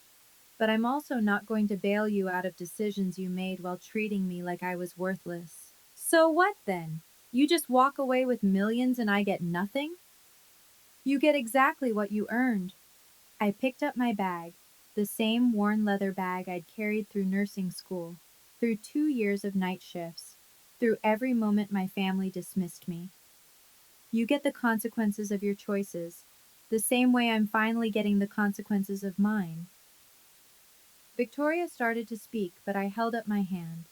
S1: but I'm also not going to bail you out of decisions you made while treating me like I was worthless. So what then? You just walk away with millions and I get nothing? You get exactly what you earned. I picked up my bag, the same worn leather bag I'd carried through nursing school, through 2 years of night shifts, through every moment my family dismissed me. You get the consequences of your choices, the same way I'm finally getting the consequences of mine. Victoria started to speak, but I held up my hand.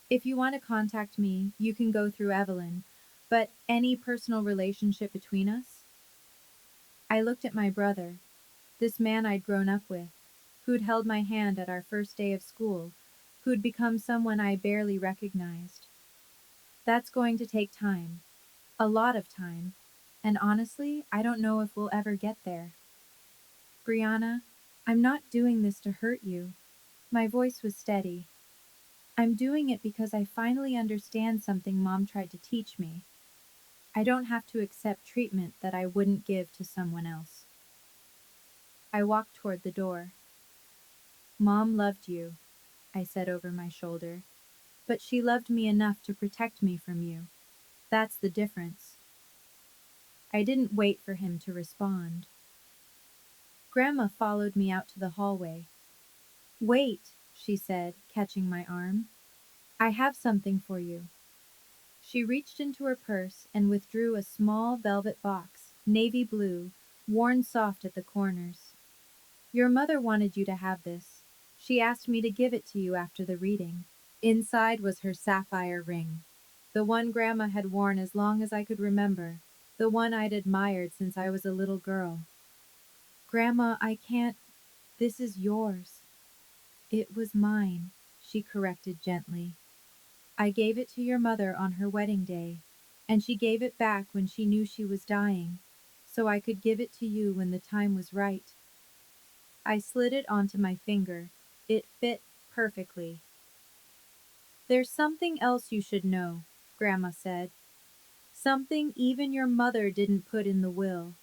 S1: If you want to contact me, you can go through Evelyn, but any personal relationship between us? I looked at my brother, this man I'd grown up with, who'd held my hand at our first day of school, who'd become someone I barely recognized. That's going to take time, a lot of time, and honestly, I don't know if we'll ever get there. Brianna, I'm not doing this to hurt you. My voice was steady. I'm doing it because I finally understand something Mom tried to teach me. I don't have to accept treatment that I wouldn't give to someone else. I walked toward the door. Mom loved you, I said over my shoulder, but she loved me enough to protect me from you. That's the difference. I didn't wait for him to respond. Grandma followed me out to the hallway. Wait, she said, catching my arm. I have something for you. She reached into her purse and withdrew a small velvet box, navy blue, worn soft at the corners. Your mother wanted you to have this. She asked me to give it to you after the reading. Inside was her sapphire ring, the one Grandma had worn as long as I could remember, the one I'd admired since I was a little girl. Grandma, I can't. This is yours. It was mine, she corrected gently. I gave it to your mother on her wedding day, and she gave it back when she knew she was dying, so I could give it to you when the time was right. I slid it onto my finger. It fit perfectly. There's something else you should know, Grandma said. Something even your mother didn't put in the will.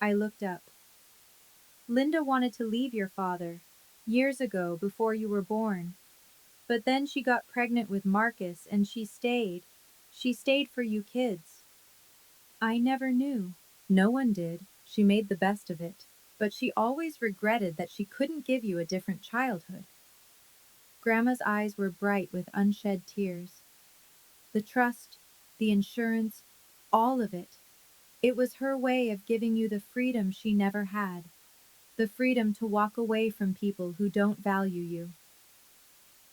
S1: I looked up. Linda wanted to leave your father, years ago, before you were born. But then she got pregnant with Marcus and she stayed. She stayed for you kids. I never knew. No one did. She made the best of it. But she always regretted that she couldn't give you a different childhood. Grandma's eyes were bright with unshed tears. The trust, the insurance, all of it. It was her way of giving you the freedom she never had. The freedom to walk away from people who don't value you.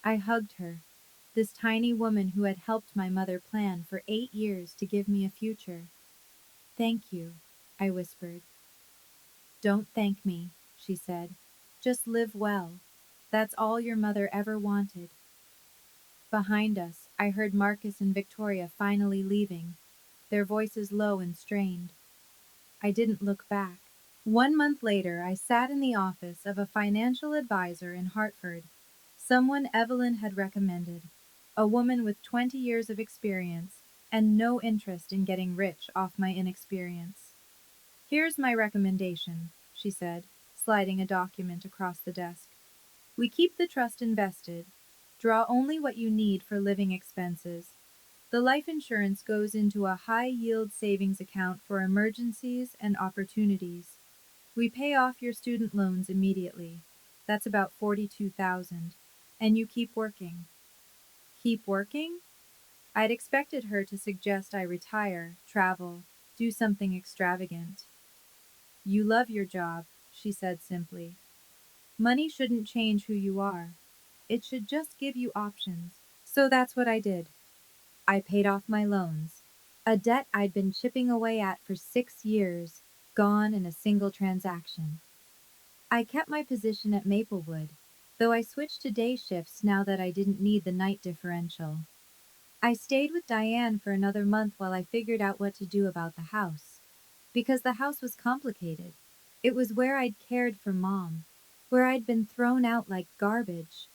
S1: I hugged her, this tiny woman who had helped my mother plan for 8 years to give me a future. Thank you, I whispered. Don't thank me, she said. Just live well. That's all your mother ever wanted. Behind us, I heard Marcus and Victoria finally leaving, their voices low and strained. I didn't look back. 1 month later, I sat in the office of a financial advisor in Hartford, someone Evelyn had recommended, a woman with 20 years of experience and no interest in getting rich off my inexperience. Here's my recommendation, she said, sliding a document across the desk. We keep the trust invested. Draw only what you need for living expenses. The life insurance goes into a high-yield savings account for emergencies and opportunities. We pay off your student loans immediately. That's about 42,000. And you keep working. Keep working? I'd expected her to suggest I retire, travel, do something extravagant. You love your job, she said simply. Money shouldn't change who you are. It should just give you options. So that's what I did. I paid off my loans. A debt I'd been chipping away at for 6 years, gone in a single transaction. I kept my position at Maplewood, though I switched to day shifts now that I didn't need the night differential. I stayed with Diane for another month while I figured out what to do about the house. Because the house was complicated. It was where I'd cared for Mom, where I'd been thrown out like garbage,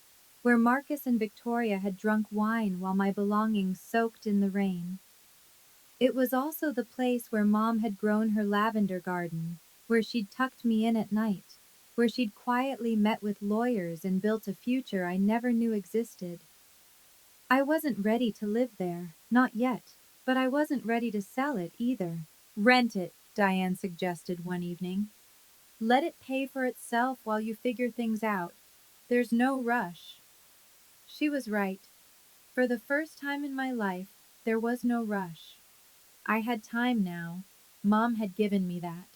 S1: where Marcus and Victoria had drunk wine while my belongings soaked in the rain. It was also the place where Mom had grown her lavender garden, where she'd tucked me in at night, where she'd quietly met with lawyers and built a future I never knew existed. I wasn't ready to live there, not yet, but I wasn't ready to sell it either. Rent it, Diane suggested one evening. Let it pay for itself while you figure things out. There's no rush. She was right. For the first time in my life, there was no rush. I had time now. Mom had given me that.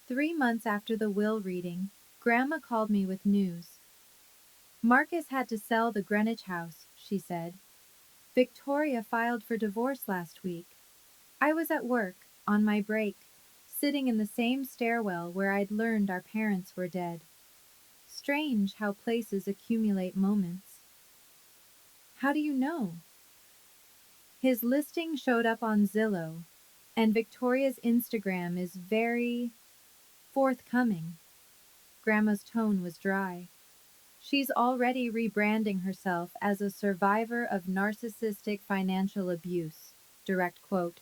S1: 3 months after the will reading, Grandma called me with news. Marcus had to sell the Greenwich house, she said. Victoria filed for divorce last week. I was at work, on my break, sitting in the same stairwell where I'd learned our parents were dead. Strange how places accumulate moments. How do you know? His listing showed up on Zillow, and Victoria's Instagram is very forthcoming. Grandma's tone was dry. She's already rebranding herself as a survivor of narcissistic financial abuse. Direct quote.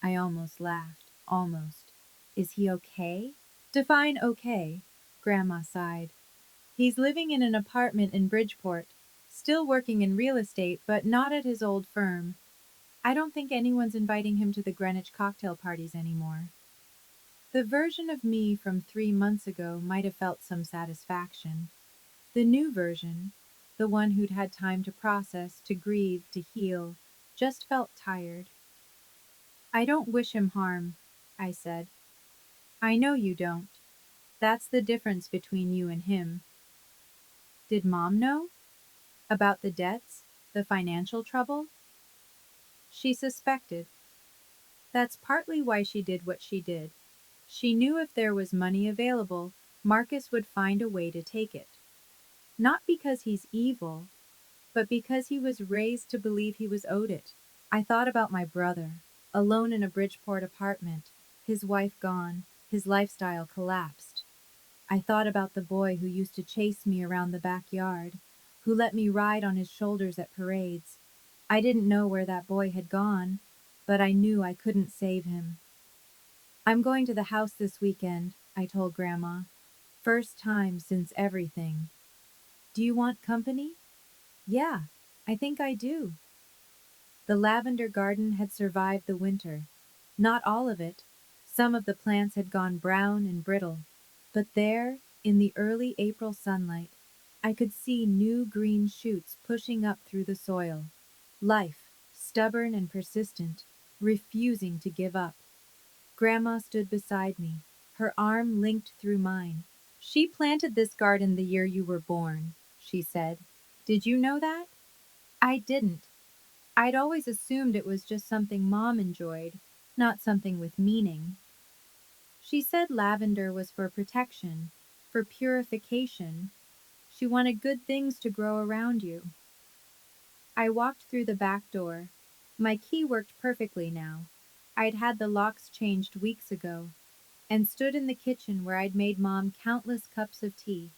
S1: I almost laughed. Almost. Is he okay? Define okay, Grandma sighed. He's living in an apartment in Bridgeport, still working in real estate, but not at his old firm. I don't think anyone's inviting him to the Greenwich cocktail parties anymore. The version of me from 3 months ago might have felt some satisfaction. The new version, the one who'd had time to process, to grieve, to heal, just felt tired. I don't wish him harm, I said. I know you don't. That's the difference between you and him. Did Mom know? About the debts? The financial trouble? She suspected. That's partly why she did what she did. She knew if there was money available, Marcus would find a way to take it. Not because he's evil, but because he was raised to believe he was owed it. I thought about my brother, alone in a Bridgeport apartment, his wife gone, his lifestyle collapsed. I thought about the boy who used to chase me around the backyard, who let me ride on his shoulders at parades. I didn't know where that boy had gone, but I knew I couldn't save him. I'm going to the house this weekend, I told Grandma. First time since everything. Do you want company? Yeah, I think I do. The lavender garden had survived the winter. Not all of it. Some of the plants had gone brown and brittle. But there, in the early April sunlight, I could see new green shoots pushing up through the soil. Life, stubborn and persistent, refusing to give up. Grandma stood beside me, her arm linked through mine. She planted this garden the year you were born, she said. Did you know that? I didn't. I'd always assumed it was just something Mom enjoyed, not something with meaning. She said lavender was for protection, for purification. She wanted good things to grow around you. I walked through the back door. My key worked perfectly now. I'd had the locks changed weeks ago, and stood in the kitchen where I'd made Mom countless cups of tea,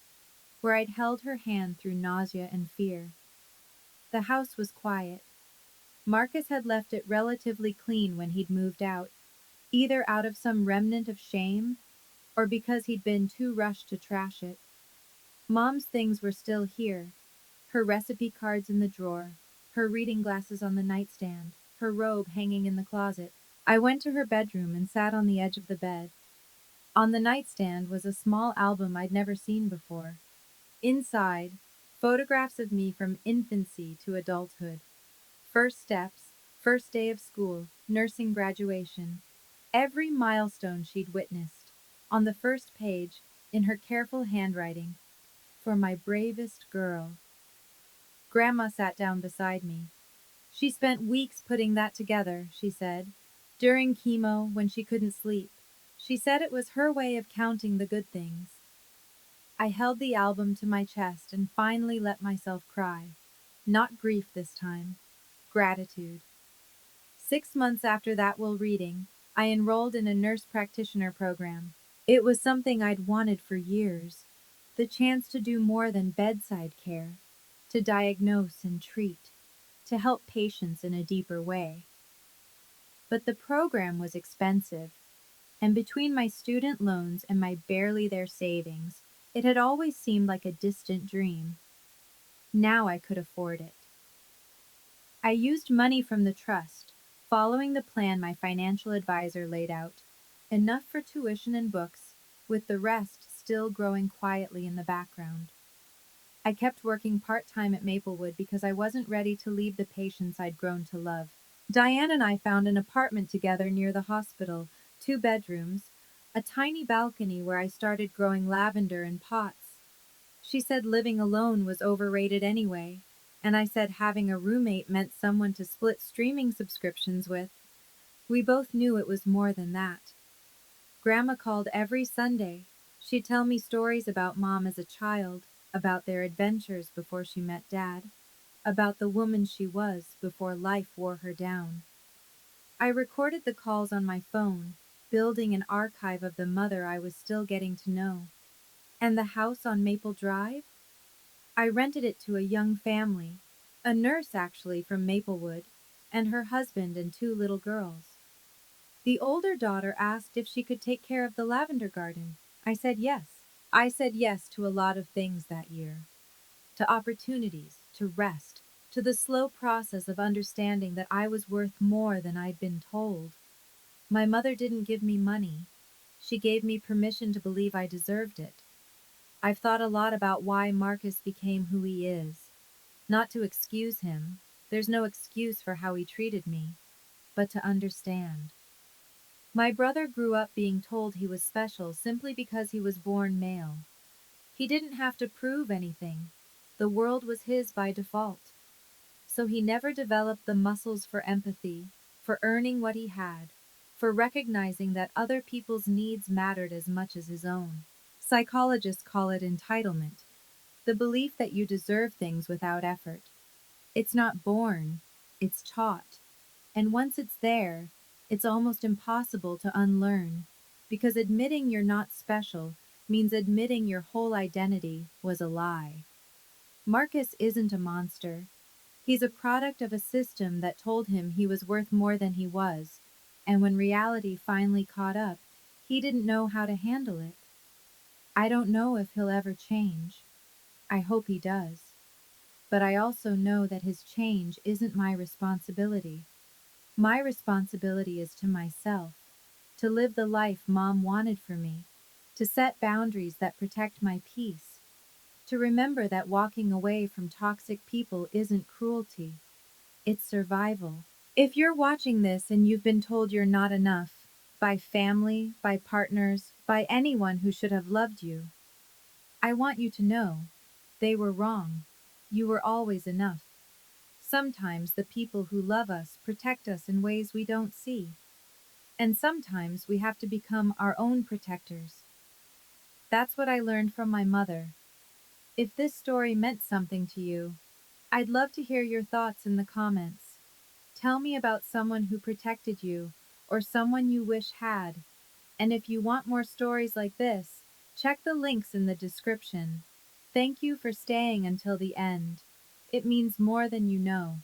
S1: where I'd held her hand through nausea and fear. The house was quiet. Marcus had left it relatively clean when he'd moved out, either out of some remnant of shame or because he'd been too rushed to trash it. Mom's things were still here, her recipe cards in the drawer, her reading glasses on the nightstand, her robe hanging in the closet. I went to her bedroom and sat on the edge of the bed. On the nightstand was a small album I'd never seen before. Inside, photographs of me from infancy to adulthood. First steps, first day of school, nursing graduation. Every milestone she'd witnessed. On the first page, in her careful handwriting, for my bravest girl. Grandma sat down beside me. She spent weeks putting that together, she said. During chemo, when she couldn't sleep. She said it was her way of counting the good things. I held the album to my chest and finally let myself cry. Not grief this time, gratitude. 6 months after that while reading, I enrolled in a nurse practitioner program. It was something I'd wanted for years. The chance to do more than bedside care, to diagnose and treat, to help patients in a deeper way. But the program was expensive, and between my student loans and my barely there savings, it had always seemed like a distant dream. Now I could afford it. I used money from the trust, following the plan my financial advisor laid out, enough for tuition and books, with the rest still growing quietly in the background. I kept working part-time at Maplewood because I wasn't ready to leave the patients I'd grown to love. Diane and I found an apartment together near the hospital, 2 bedrooms, a tiny balcony where I started growing lavender in pots. She said living alone was overrated anyway, and I said having a roommate meant someone to split streaming subscriptions with. We both knew it was more than that. Grandma called every Sunday. She'd tell me stories about Mom as a child, about their adventures before she met Dad, about the woman she was before life wore her down. I recorded the calls on my phone, building an archive of the mother I was still getting to know. And the house on Maple Drive? I rented it to a young family, a nurse actually from Maplewood, and her husband and 2 little girls. The older daughter asked if she could take care of the lavender garden. I said yes. I said yes to a lot of things that year. To opportunities, to rest, to the slow process of understanding that I was worth more than I'd been told. My mother didn't give me money. She gave me permission to believe I deserved it. I've thought a lot about why Marcus became who he is. Not to excuse him, there's no excuse for how he treated me, but to understand. My brother grew up being told he was special simply because he was born male. He didn't have to prove anything. The world was his by default. So he never developed the muscles for empathy, for earning what he had, for recognizing that other people's needs mattered as much as his own. Psychologists call it entitlement, the belief that you deserve things without effort. It's not born, it's taught. And once it's there, it's almost impossible to unlearn, because admitting you're not special means admitting your whole identity was a lie. Marcus isn't a monster. He's a product of a system that told him he was worth more than he was, and when reality finally caught up, he didn't know how to handle it. I don't know if he'll ever change. I hope he does. But I also know that his change isn't my responsibility. My responsibility is to myself, to live the life Mom wanted for me, to set boundaries that protect my peace, to remember that walking away from toxic people isn't cruelty, it's survival. If you're watching this and you've been told you're not enough, by family, by partners, by anyone who should have loved you, I want you to know, they were wrong. You were always enough. Sometimes the people who love us protect us in ways we don't see. And sometimes we have to become our own protectors. That's what I learned from my mother. If this story meant something to you, I'd love to hear your thoughts in the comments. Tell me about someone who protected you, or someone you wish had. And if you want more stories like this, check the links in the description. Thank you for staying until the end. It means more than you know.